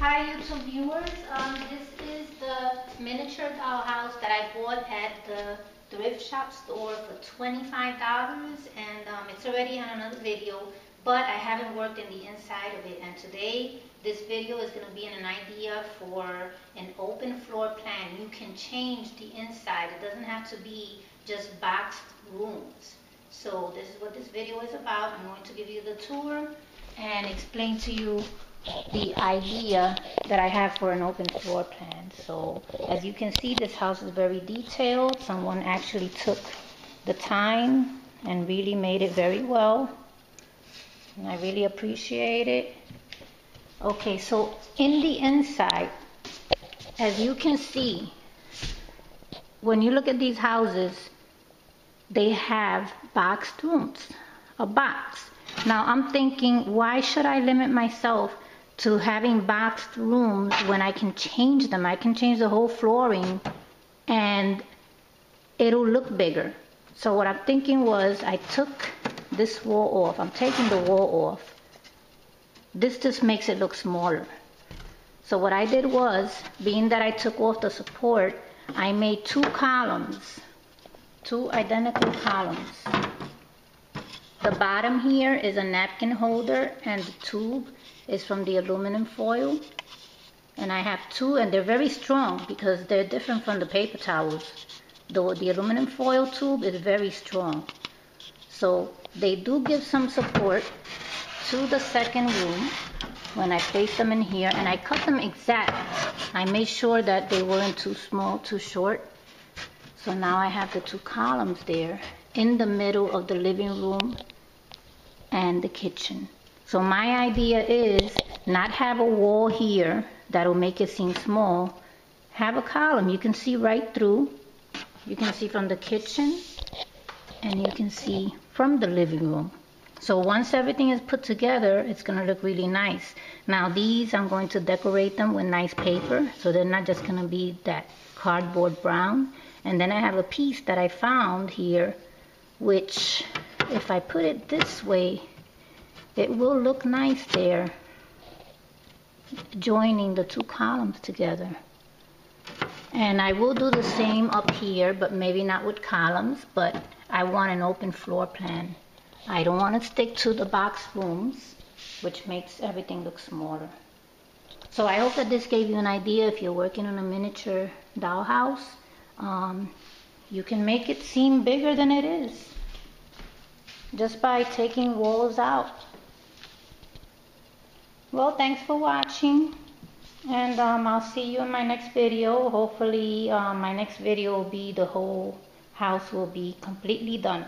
Hi YouTube viewers, this is the miniature dollhouse that I bought at the thrift shop store for $25, and it's already on another video, but I haven't worked in the inside of it. And today this video is going to be an idea for an open floor plan. You can change the inside. It doesn't have to be just boxed rooms. So this is what this video is about. I'm going to give you the tour and explain to you the idea that I have for an open floor plan. So as you can see, this house is very detailed. Someone actually took the time and really made it very well, and I really appreciate it. Okay, so in the inside, as you can see, when you look at these houses, they have boxed rooms, a box. Now I'm thinking, why should I limit myself to having boxed rooms when I can change them? I can change the whole flooring and it'll look bigger. So what I'm thinking was, I took this wall off. I'm taking the wall off. This just makes it look smaller. So what I did was, being that I took off the support, I made two columns, two identical columns. The bottom here is a napkin holder, and the tube is from the aluminum foil. And I have two, and they're very strong because they're different from the paper towels. The aluminum foil tube is very strong. So they do give some support to the second room when I place them in here, and I cut them exact. I made sure that they weren't too small, too short. So now I have the two columns there in the middle of the living room and the kitchen. So my idea is not have a wall here that'll make it seem small. Have a column. You can see right through. You can see from the kitchen and you can see from the living room. So once everything is put together, it's going to look really nice. Now these, I'm going to decorate them with nice paper, so they're not just going to be that cardboard brown. And then I have a piece that I found here, which if I put it this way, it will look nice there, joining the two columns together. And I will do the same up here, but maybe not with columns, but I want an open floor plan. I don't want to stick to the box rooms, which makes everything look smaller. So I hope that this gave you an idea. If you're working on a miniature dollhouse, you can make it seem bigger than it is just by taking walls out. Well, thanks for watching, and I'll see you in my next video. Hopefully my next video will be the whole house will be completely done.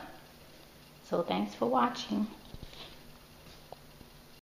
So thanks for watching.